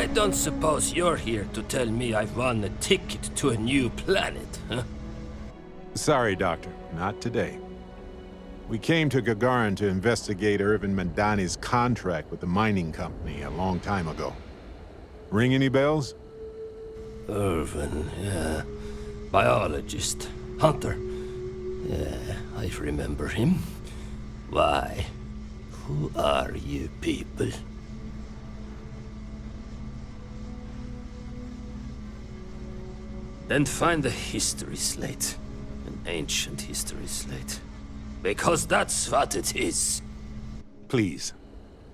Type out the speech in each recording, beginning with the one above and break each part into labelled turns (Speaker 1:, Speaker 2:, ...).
Speaker 1: I don't suppose you're here to tell me I've won a ticket to a new planet, huh?
Speaker 2: Sorry, Doctor. Not today. We came to Gagarin to investigate Irvin Mandani's contract with the mining company a long time ago. Ring any bells?
Speaker 1: Irvin, yeah. Biologist. Hunter. Yeah, I remember him. Why? Who are you people? Then find the history slate. An ancient history slate. Because that's what it is.
Speaker 2: Please.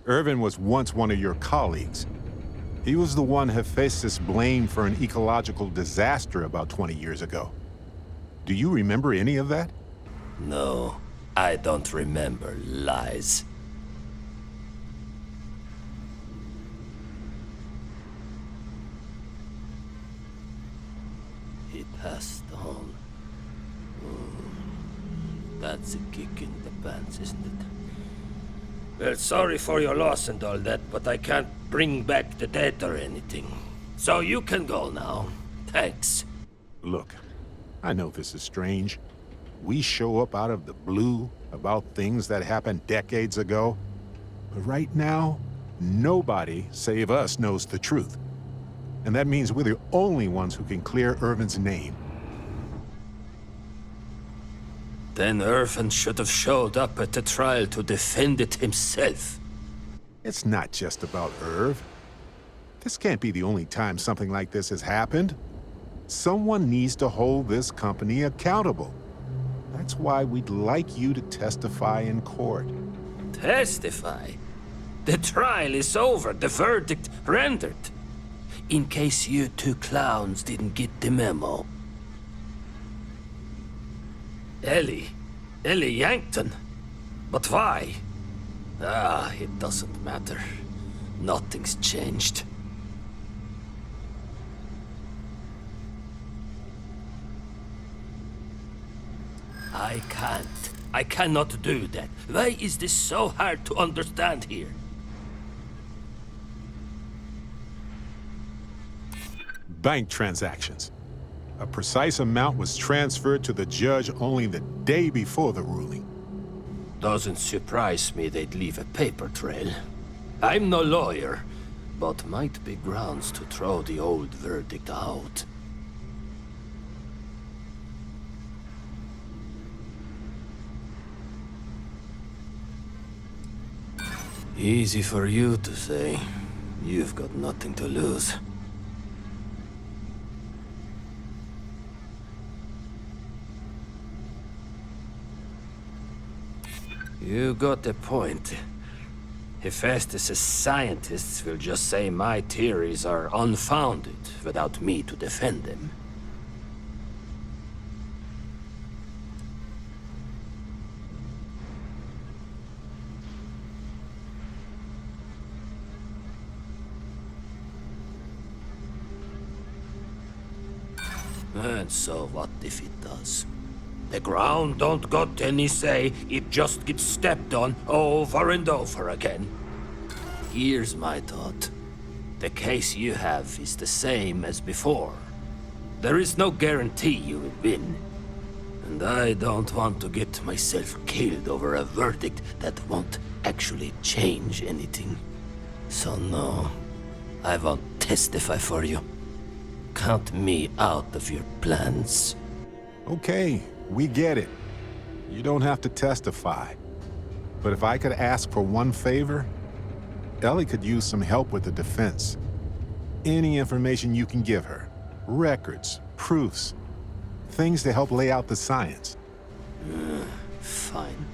Speaker 2: Irvin was once one of your colleagues. He was the one Hephaestus blamed for an ecological disaster about 20 years ago. Do you remember any of that?
Speaker 1: No, I don't remember lies. He passed on. That's a kick in the pants, isn't it? Well, sorry for your loss and all that, but I can't bring back the dead or anything. So you can go now. Thanks.
Speaker 2: Look, I know this is strange. We show up out of the blue about things that happened decades ago. But right now, nobody save us knows the truth. And that means we're the only ones who can clear Irvin's name.
Speaker 1: Then Irvin should have showed up at the trial to defend it himself.
Speaker 2: It's not just about Irv. This can't be the only time something like this has happened. Someone needs to hold this company accountable. That's why we'd like you to testify in court.
Speaker 1: Testify? The trial is over, the verdict rendered. In case you two clowns didn't get the memo. Ellie Yankton? But why? Ah, it doesn't matter. Nothing's changed. I cannot do that. Why is this so hard to understand here?
Speaker 2: Bank transactions. A precise amount was transferred to the judge only the day before the ruling.
Speaker 1: Doesn't surprise me they'd leave a paper trail. I'm no lawyer, but might be grounds to throw the old verdict out. Easy for you to say. You've got nothing to lose. You got a point. Hephaestus' scientists will just say my theories are unfounded without me to defend them. And so what if it does? The ground don't got any say, it just gets stepped on over and over again. Here's my thought. The case you have is the same as before. There is no guarantee you will win. And I don't want to get myself killed over a verdict that won't actually change anything. So no, I won't testify for you. Count me out of your plans.
Speaker 2: Okay, we get it. You don't have to testify. But if I could ask for one favor, Ellie could use some help with the defense. Any information you can give her. Records, proofs, things to help lay out the science.
Speaker 1: Fine.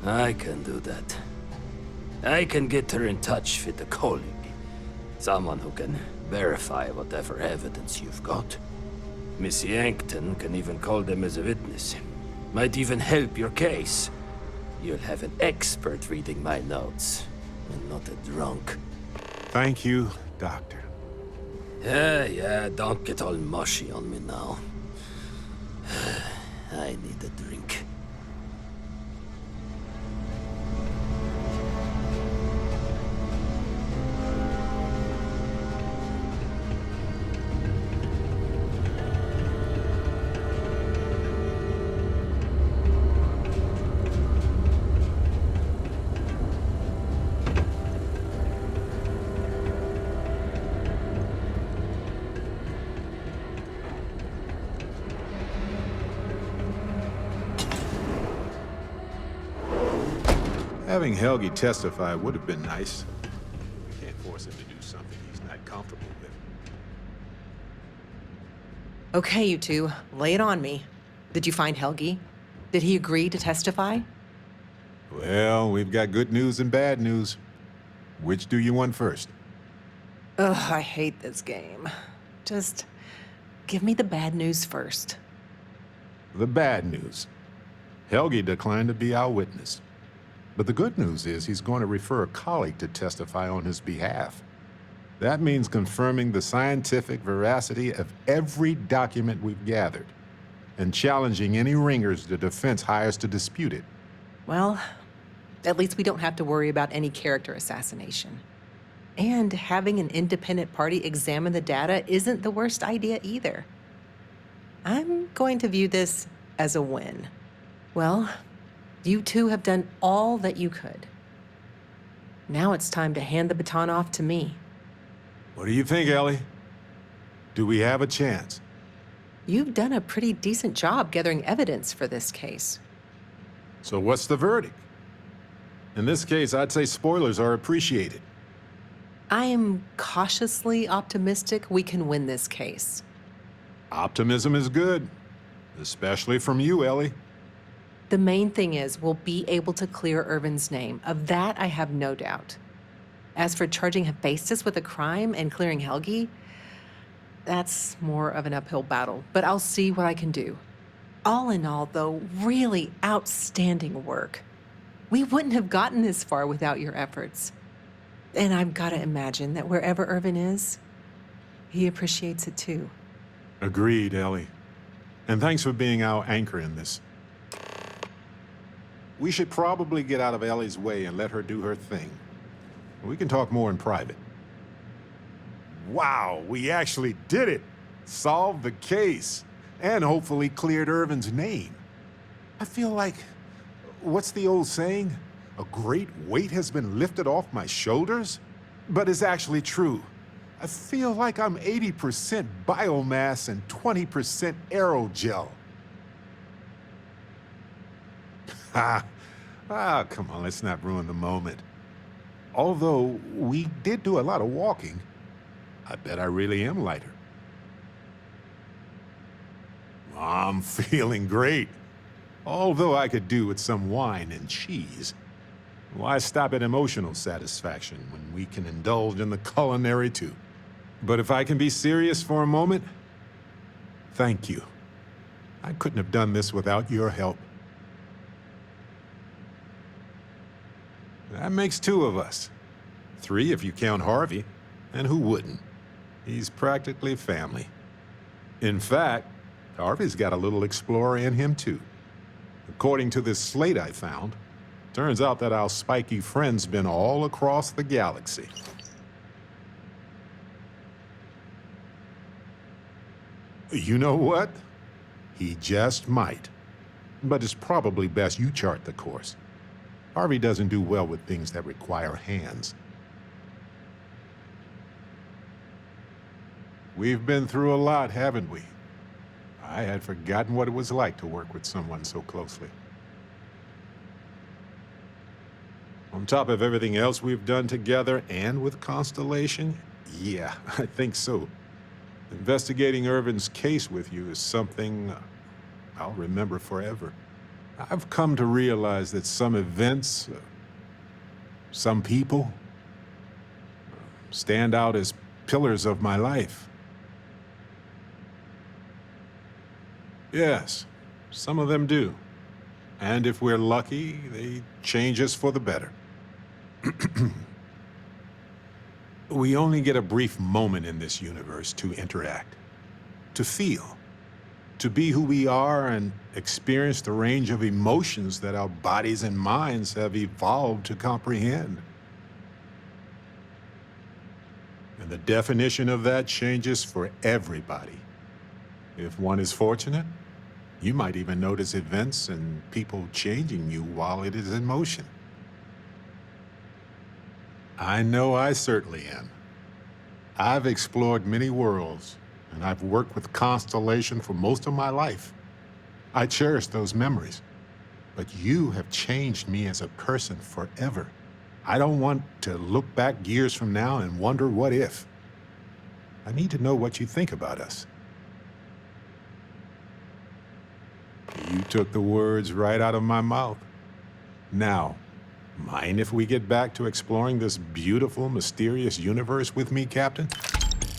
Speaker 1: I can do that. I can get her in touch with a colleague. Someone who can verify whatever evidence you've got. Miss Yankton can even call them as a witness. Might even help your case. You'll have an expert reading my notes, and not a drunk.
Speaker 2: Thank you, Doctor.
Speaker 1: Yeah, don't get all mushy on me now. I need a drink.
Speaker 2: Having Helgi testify would have been nice. We can't force him to do something he's not comfortable with.
Speaker 3: Okay, you two, lay it on me. Did you find Helgi? Did he agree to testify?
Speaker 2: Well, we've got good news and bad news. Which do you want first?
Speaker 3: Ugh, I hate this game. Just give me the bad news first.
Speaker 2: The bad news. Helgi declined to be our witness. But the good news is he's going to refer a colleague to testify on his behalf. That means confirming the scientific veracity of every document we've gathered, and challenging any ringers the defense hires to dispute it.
Speaker 3: Well, at least we don't have to worry about any character assassination. And having an independent party examine the data isn't the worst idea either. I'm going to view this as a win. Well, you two have done all that you could. Now it's time to hand the baton off to me.
Speaker 2: What do you think, Ellie? Do we have a chance?
Speaker 3: You've done a pretty decent job gathering evidence for this case.
Speaker 2: So what's the verdict? In this case, I'd say spoilers are appreciated.
Speaker 3: I am cautiously optimistic we can win this case.
Speaker 2: Optimism is good, especially from you, Ellie.
Speaker 3: The main thing is we'll be able to clear Irvin's name. Of that, I have no doubt. As for charging Hephaestus with a crime and clearing Helgi, that's more of an uphill battle, but I'll see what I can do. All in all, though, really outstanding work. We wouldn't have gotten this far without your efforts. And I've got to imagine that wherever Irvin is, he appreciates it too.
Speaker 2: Agreed, Ellie. And thanks for being our anchor in this. We should probably get out of Ellie's way and let her do her thing. We can talk more in private. Wow, we actually did it! Solved the case. And hopefully cleared Irvin's name. I feel like, what's the old saying? A great weight has been lifted off my shoulders? But it's actually true. I feel like I'm 80% biomass and 20% aerogel. Come on, let's not ruin the moment. Although we did do a lot of walking, I bet I really am lighter. I'm feeling great. Although I could do with some wine and cheese. Why stop at emotional satisfaction when we can indulge in the culinary too? But if I can be serious for a moment, thank you. I couldn't have done this without your help. That makes two of us. Three if you count Harvey, and who wouldn't? He's practically family. In fact, Harvey's got a little explorer in him too. According to this slate I found, turns out that our spiky friend's been all across the galaxy. You know what? He just might. But it's probably best you chart the course. Harvey doesn't do well with things that require hands. We've been through a lot, haven't we? I had forgotten what it was like to work with someone so closely. On top of everything else we've done together and with Constellation, yeah, I think so. Investigating Irvin's case with you is something I'll remember forever. I've come to realize that some events, some people, stand out as pillars of my life. Yes, some of them do. And if we're lucky, they change us for the better. We only get a brief moment in this universe to interact, to feel, to be who we are and experience the range of emotions that our bodies and minds have evolved to comprehend. And the definition of that changes for everybody. If one is fortunate, you might even notice events and people changing you while it is in motion. I know I certainly am. I've explored many worlds, and I've worked with Constellation for most of my life. I cherish those memories. but you have changed me as a person forever. I don't want to look back years from now and wonder what if. I need to know what you think about us. You took the words right out of my mouth. Now, mind if we get back to exploring this beautiful, mysterious universe with me, Captain?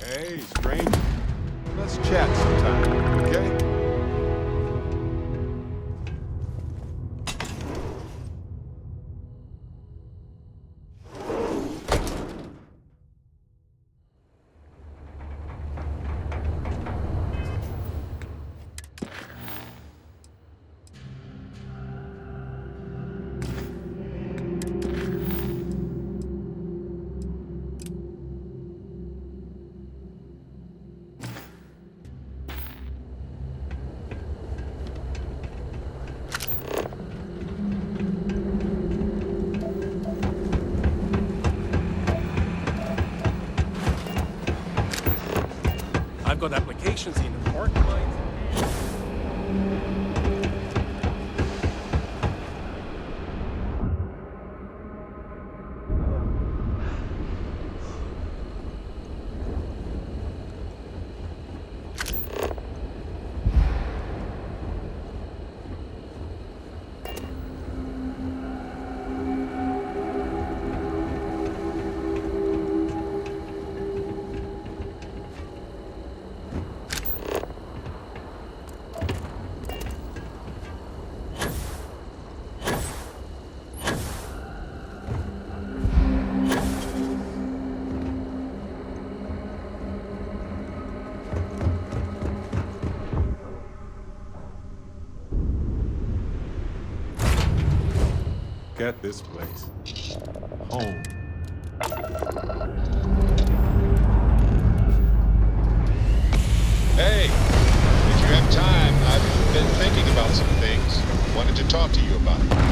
Speaker 2: Hey, stranger. Let's chat sometime, okay?
Speaker 4: I've got applications in embark.
Speaker 2: At this place. Home.
Speaker 5: Hey, if you have time, I've been thinking about some things. Wanted to talk to you about it.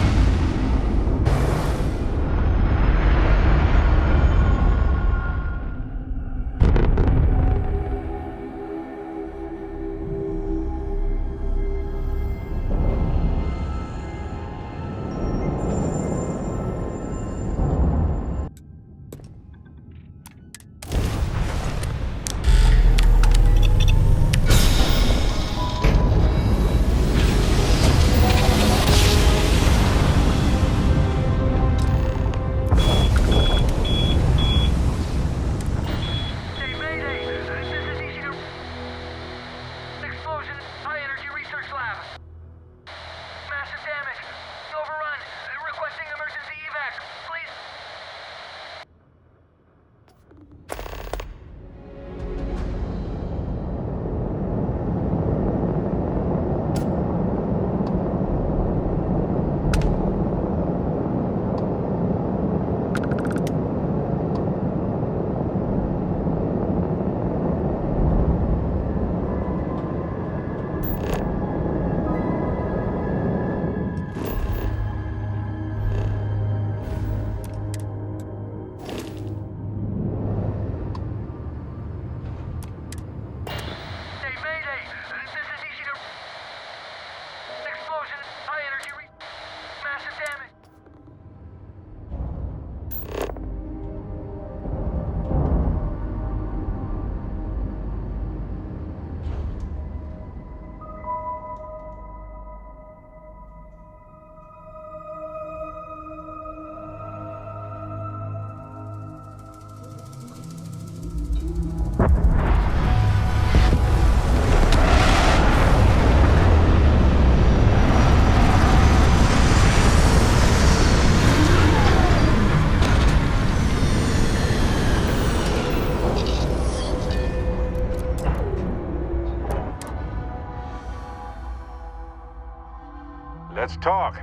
Speaker 2: Let's talk.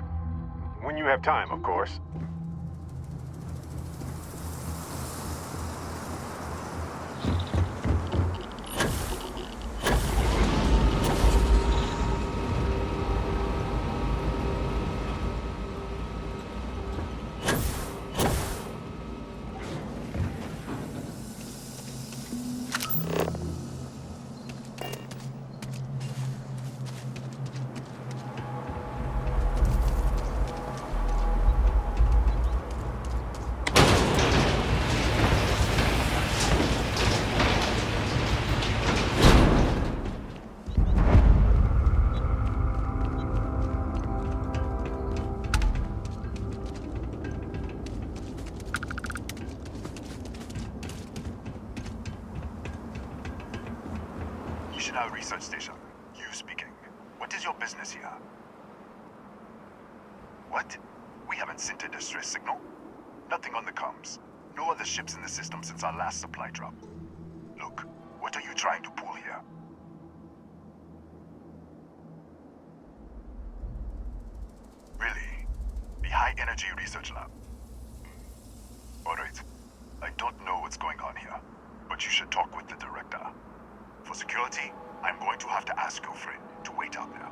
Speaker 2: When you have time, of course.
Speaker 6: Tunisia Research Station. You speaking. What is your business here? What? We haven't sent a distress signal? Nothing on the comms. No other ships in the system since our last supply drop. Look, what are you trying to pull here? Really? The High Energy Research Lab? Alright. I don't know what's going on here, but you should talk with the director. For security, I'm going to have to ask your friend to wait out there.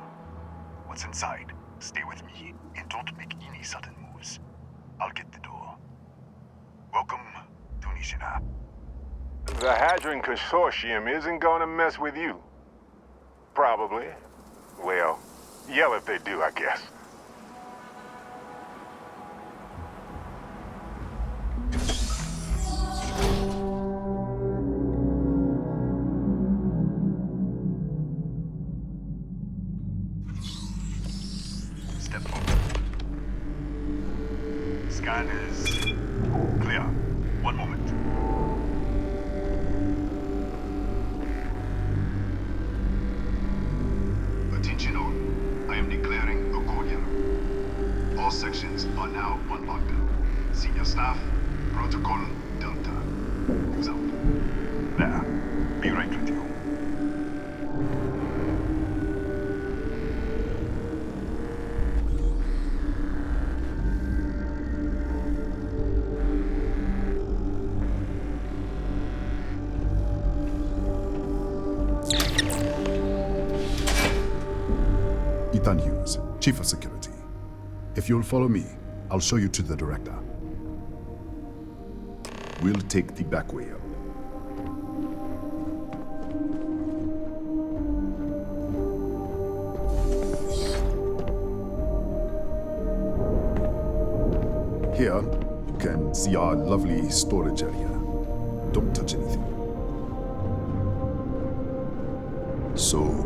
Speaker 6: Once inside, stay with me and don't make any sudden moves. I'll get the door. Welcome, Tunisia.
Speaker 7: The Hadron Consortium isn't gonna mess with you. Probably. Well, yell if they do, I guess.
Speaker 6: Step forward. Scan is clear. One moment. Attention all. I am declaring a go here. All sections are now on lockdown. Senior staff, protocol Delta. Who's out? There. Be right with you.
Speaker 8: Ethan Hughes, Chief of Security. If you'll follow me, I'll show you to the director. We'll take the back way up. Here, you can see our lovely storage area. Don't touch anything. So,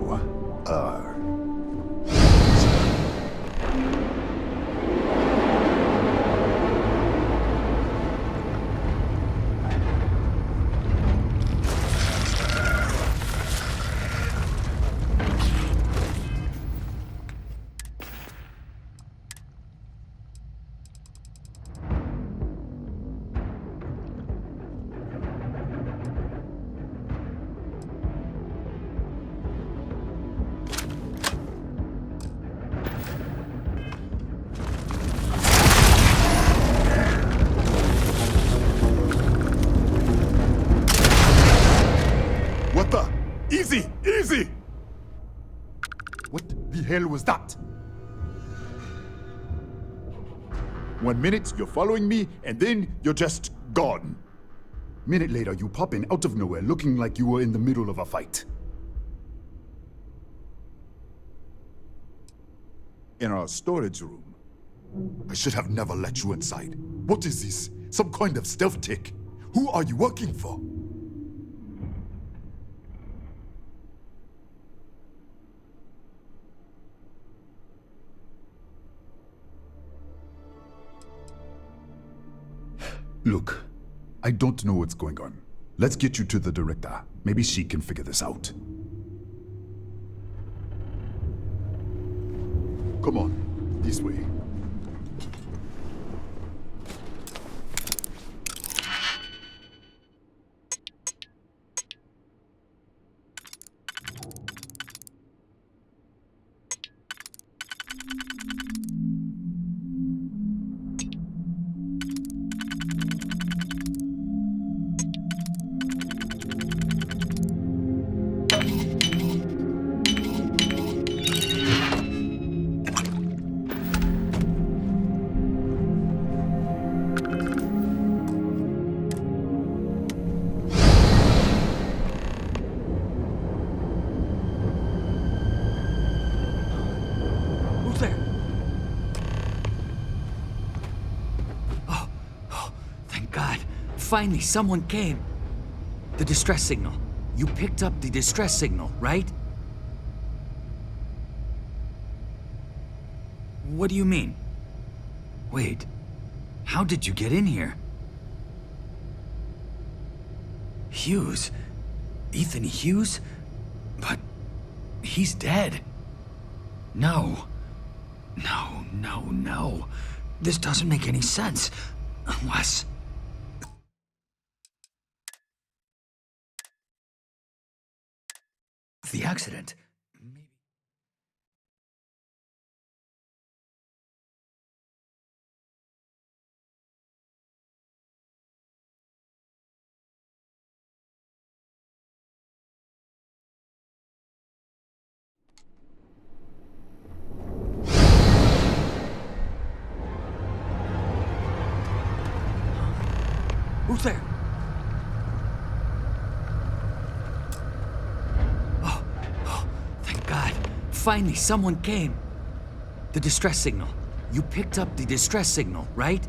Speaker 9: What the? Easy! Easy! What the hell was that? 1 minute, you're following me, and then you're just gone.
Speaker 8: minute later, you pop in out of nowhere looking like you were in the middle of a fight.
Speaker 9: In our storage room. I should have never let you inside. What is this? Some kind of stealth tech? Who are you working for?
Speaker 8: Look, I don't know what's going on. Let's get you to the director. Maybe she can figure this out.
Speaker 9: Come on, this way.
Speaker 10: Finally, someone came. The distress signal. You picked up the distress signal, right? What do you mean? Wait, how did you get in here? Hughes? Ethan Hughes? But he's dead. No. No. This doesn't make any sense. Unless... the accident. Maybe... Who's there? Oh, thank God. Finally, someone came. The distress signal. You picked up the distress signal, right?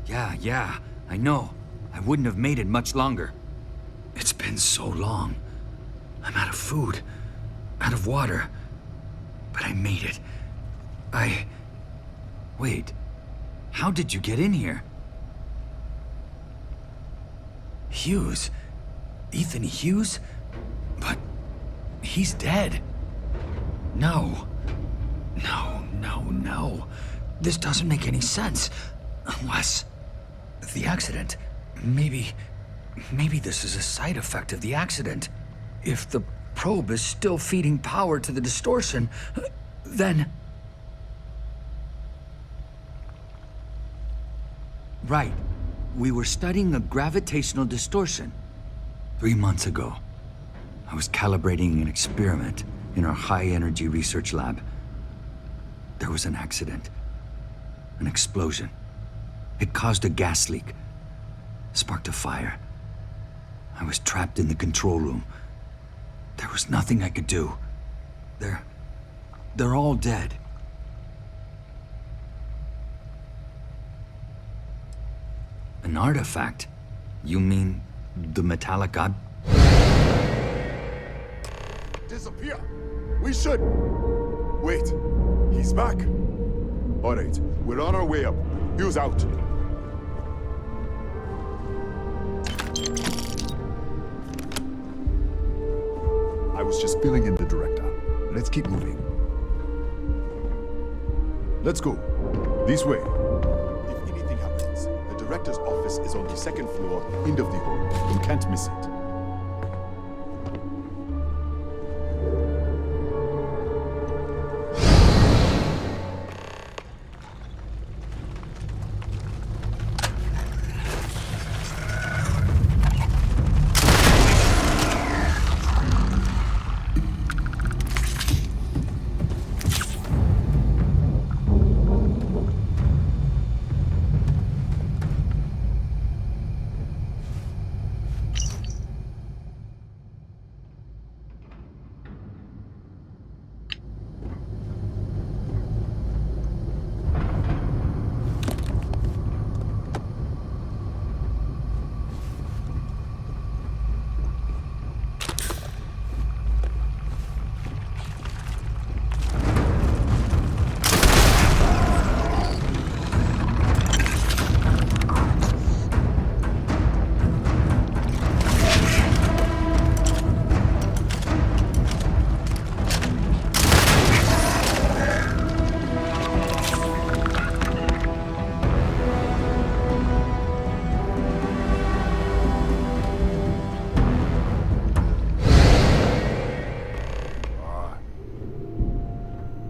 Speaker 10: Yeah, I know. I wouldn't have made it much longer. It's been so long. I'm out of food, out of water. But I made it. Wait, how did you get in here? Hughes? Ethan Hughes? But he's dead. No. This doesn't make any sense. Unless... the accident. Maybe this is a side effect of the accident. If the probe is still feeding power to the distortion, then... Right. We were studying a gravitational distortion. 3 months ago, I was calibrating an experiment in our high-energy research lab. There was an accident. An explosion. It caused a gas leak. Sparked a fire. I was trapped in the control room. There was nothing I could do. They're all dead. An artifact? You mean the metallic ob...
Speaker 9: Disappear! We should... Wait, he's back. All right, we're on our way up. Hughes out.
Speaker 8: I was just filling in the director. Let's keep moving. Let's go. This way.
Speaker 9: If anything happens, the director's office is on the second floor, end of the hall. You can't miss it.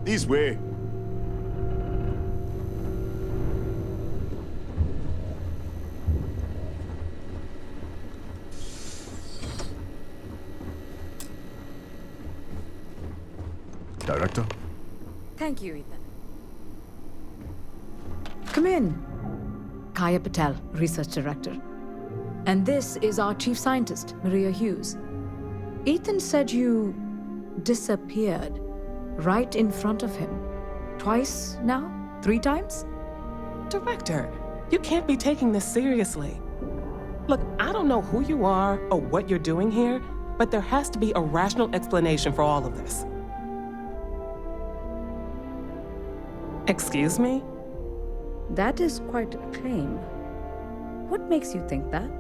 Speaker 9: This way.
Speaker 8: Director?
Speaker 11: Thank you, Ethan. Come in. Kaya Patel, Research Director. And this is our Chief Scientist, Maria Hughes. Ethan said you disappeared right in front of him. Twice now? 3 times?
Speaker 12: Director, you can't be taking this seriously. Look, I don't know who you are or what you're doing here, but there has to be a rational explanation for all of this. Excuse me?
Speaker 11: That is quite a claim. What makes you think that?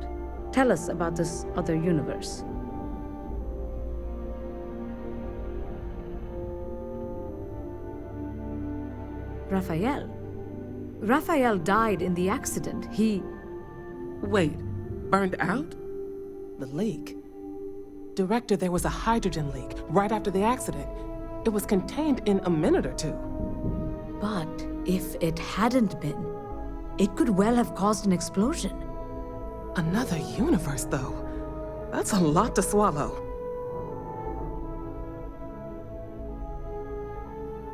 Speaker 11: Tell us about this other universe. Raphael. Raphael died in the accident. He...
Speaker 12: Wait, burned out? The leak. Director, there was a hydrogen leak right after the accident. It was contained in a minute or two.
Speaker 11: But if it hadn't been, it could well have caused an explosion.
Speaker 12: Another universe, though. That's a lot to swallow.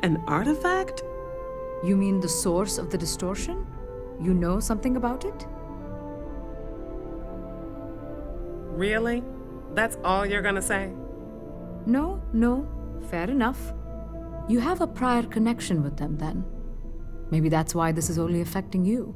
Speaker 12: An artifact?
Speaker 11: You mean the source of the distortion? You know something about it?
Speaker 12: Really? That's all you're gonna say?
Speaker 11: No, fair enough. You have a prior connection with them then. Maybe that's why this is only affecting you.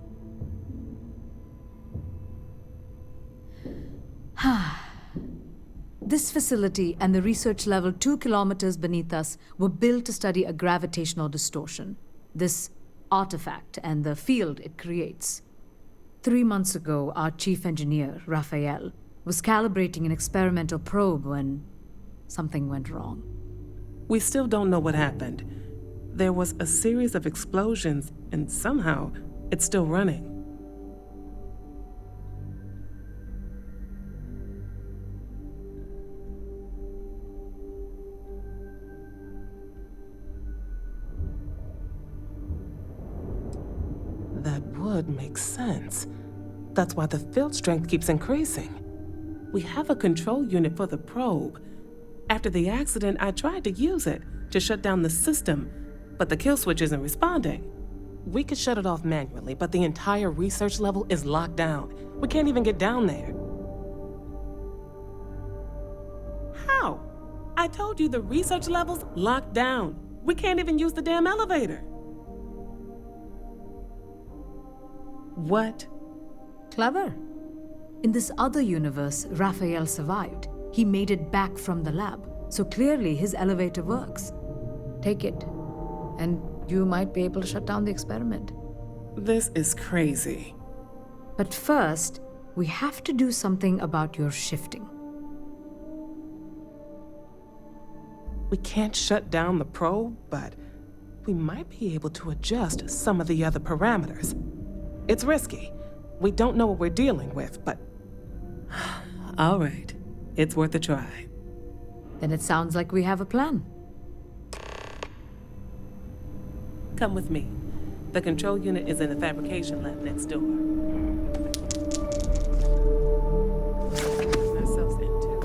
Speaker 11: This facility and the research level 2 kilometers beneath us were built to study a gravitational distortion, this artifact and the field it creates. 3 months ago, our chief engineer, Raphael, was calibrating an experimental probe when something went wrong.
Speaker 12: We still don't know what happened. There was a series of explosions, and somehow it's still running. That would make sense. That's why the field strength keeps increasing. We have a control unit for the probe. After the accident, I tried to use it to shut down the system, but the kill switch isn't responding. We could shut it off manually, but the entire research level is locked down. We can't even get down there. How? I told you the research level's locked down. We can't even use the damn elevator. What?
Speaker 11: Clever. In this other universe, Raphael survived. He made it back from the lab, so clearly his elevator works. Take it, and you might be able to shut down the experiment.
Speaker 12: This is crazy.
Speaker 11: But first, we have to do something about your shifting.
Speaker 12: We can't shut down the probe, but we might be able to adjust some of the other parameters. It's risky. We don't know what we're dealing with, but... All right. It's worth a try.
Speaker 11: Then it sounds like we have a plan.
Speaker 12: Come with me. The control unit is in the fabrication lab next door. Ourselves in too.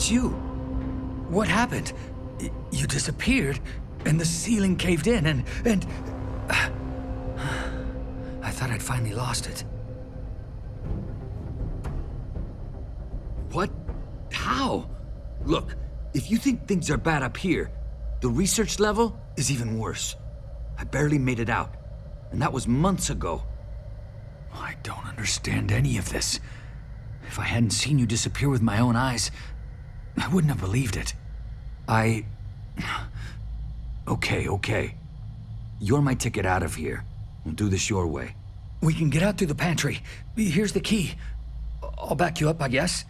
Speaker 10: it's you. What happened? You disappeared, and the ceiling caved in, and... I thought I'd finally lost it. What? How? Look, if you think things are bad up here, the research level is even worse. I barely made it out, and that was months ago. I don't understand any of this. If I hadn't seen you disappear with my own eyes, I wouldn't have believed it. Okay. You're my ticket out of here. We'll do this your way. We can get out through the pantry. Here's the key. I'll back you up, I guess.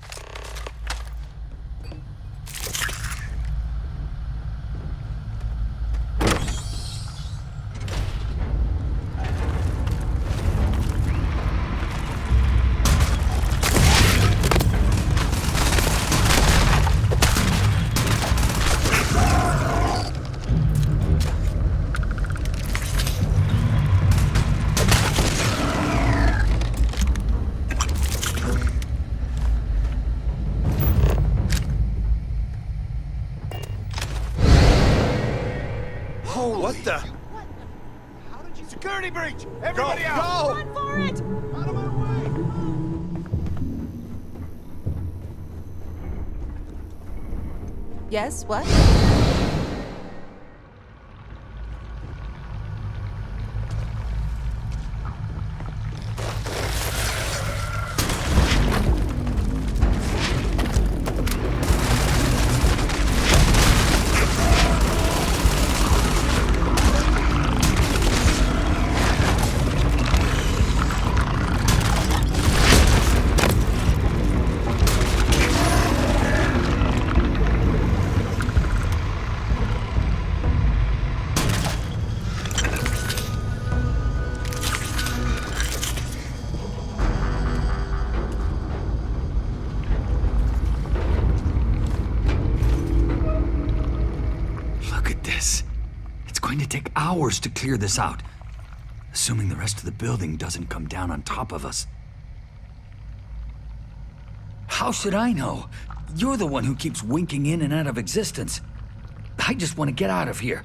Speaker 13: What the?
Speaker 6: Security breach! Everybody out!
Speaker 13: Go!
Speaker 6: Run for it! Out of my way!
Speaker 3: Yes, what?
Speaker 10: Hours to clear this out, assuming the rest of the building doesn't come down on top of us. How should I know? You're the one who keeps winking in and out of existence. I just want to get out of here.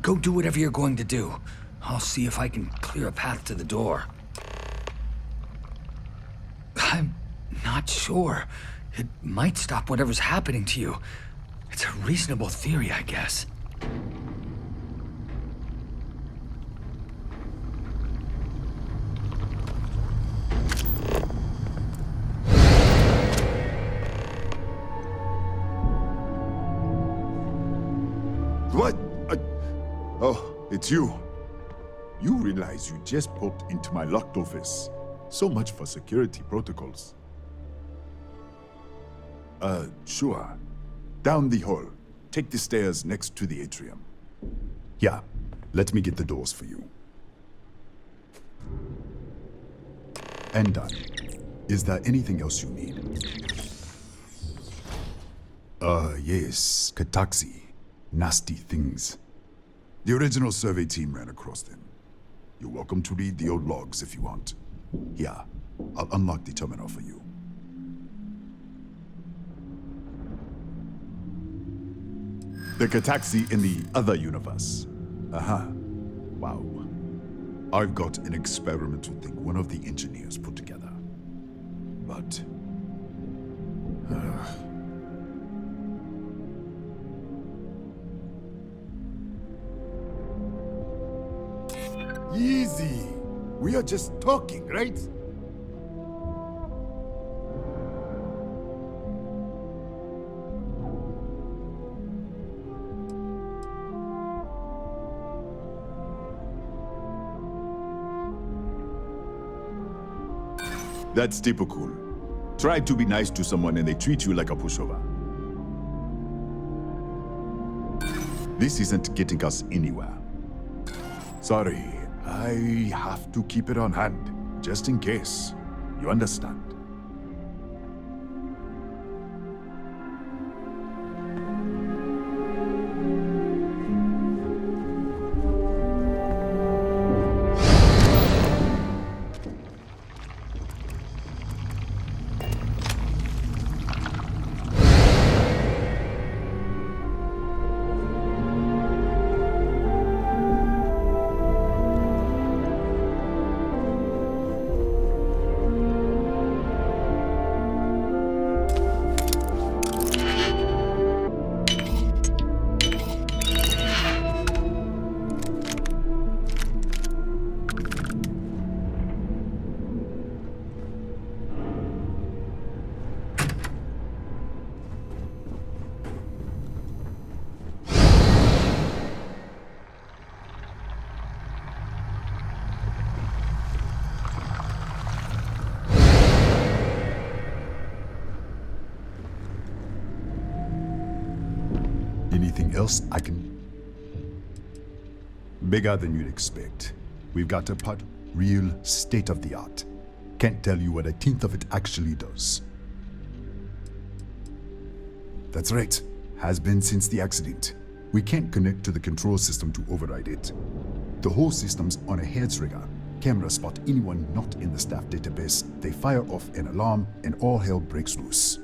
Speaker 10: Go do whatever you're going to do. I'll see if I can clear a path to the door. I'm not sure. It might stop whatever's happening to you. It's a reasonable theory, I guess.
Speaker 9: What? Oh, it's you. You realize you just poked into my locked office. So much for security protocols. Sure. Down the hall. Take the stairs next to the atrium.
Speaker 8: Yeah, let me get the doors for you. And done. Is there anything else you need? Yes, Kataxi. Nasty things.
Speaker 9: The original survey team ran across them. You're welcome to read the old logs if you want. Here, I'll unlock the terminal for you. The Kataxi in the other universe. Wow. I've got an experimental thing one of the engineers put together. But... Easy. We are just talking, right? That's typical. Try to be nice to someone and they treat you like a pushover. This isn't getting us anywhere. Sorry, I have to keep it on hand, just in case. You understand?
Speaker 8: anything else I can... Bigger than you'd expect. We've got a pod, real state-of-the-art. Can't tell you what a tenth of it actually does. That's right. Has been since the accident. We can't connect to the control system to override it. The whole system's on a heads rigger. Cameras spot anyone not in the staff database. They fire off an alarm and all hell breaks loose.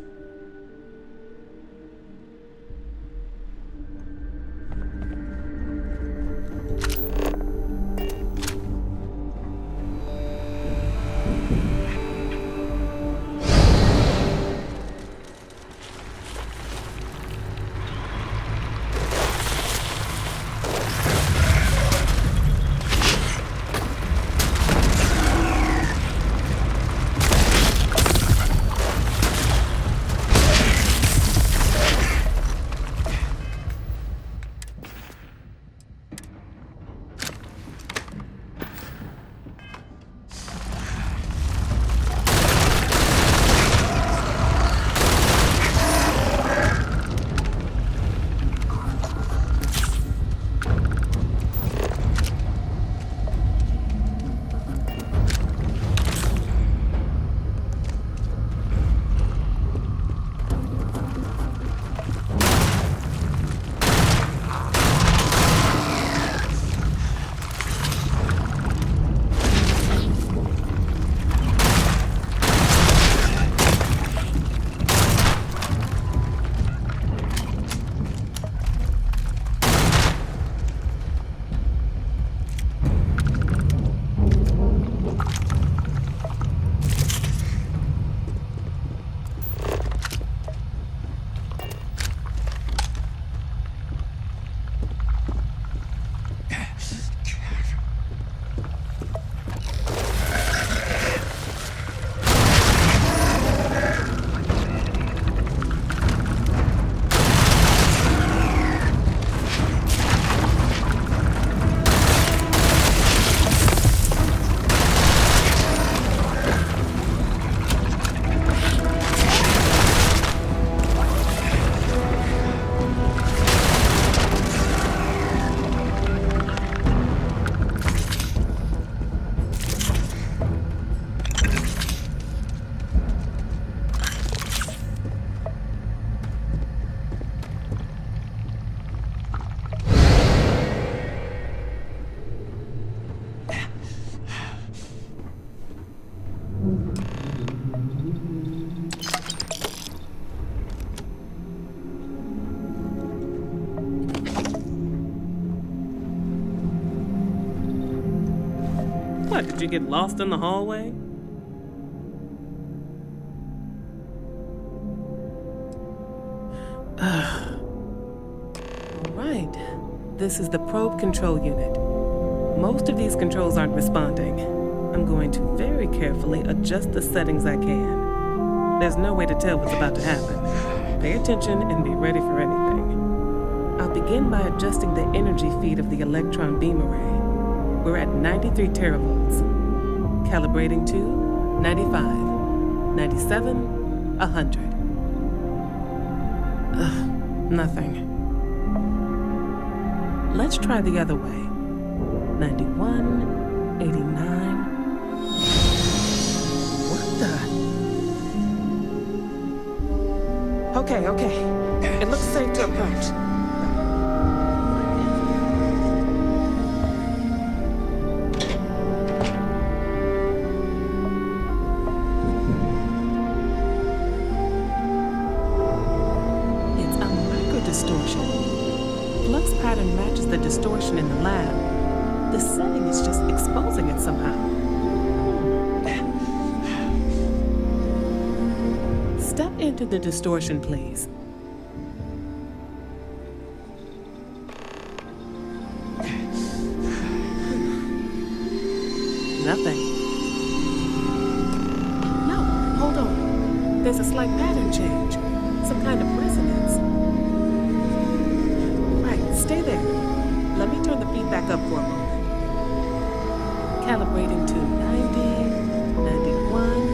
Speaker 12: What, did you get lost in the hallway? Alright, this is the probe control unit. Most of these controls aren't responding. I'm going to very carefully adjust the settings I can. There's no way to tell what's about to happen. Pay attention and be ready for anything. I'll begin by adjusting the energy feed of the electron beam array. We're at 93 teravolts. Calibrating to 95, 97, 100. Nothing. Let's try the other way. 91, 89. What the? Okay. It looks safe to approach. Flux pattern matches the distortion in the lab. The setting is just exposing it somehow. Step into the distortion, please. Nothing. No, hold on. There's a slight pattern change. Some kind of resonance. Stay there. Let me turn the feed back up for a moment. Calibrating to 90, 91.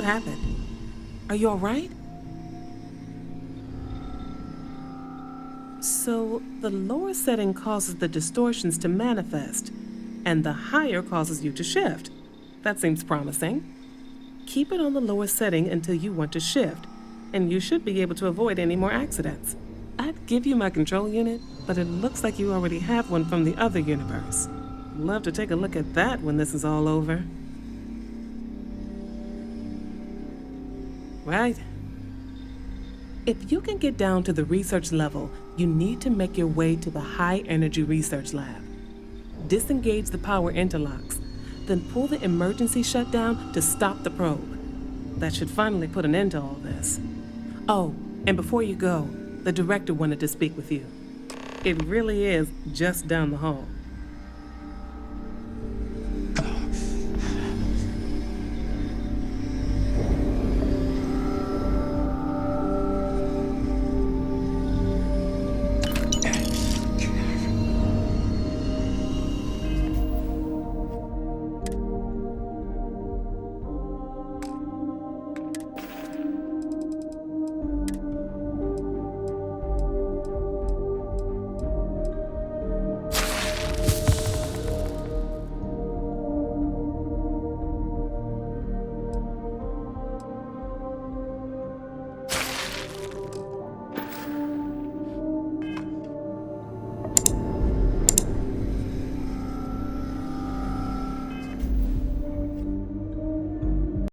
Speaker 12: happened? Are you all right? So, the lower setting causes the distortions to manifest, and the higher causes you to shift. That seems promising. Keep it on the lower setting until you want to shift, and you should be able to avoid any more accidents. I'd give you my control unit, but it looks like you already have one from the other universe. Love to take a look at that when this is all over. Right. If you can get down to the research level, you need to make your way to the high energy research lab. Disengage the power interlocks, then pull the emergency shutdown to stop the probe. That should finally put an end to all this. Oh, and before you go, the director wanted to speak with you. It really is just down the hall.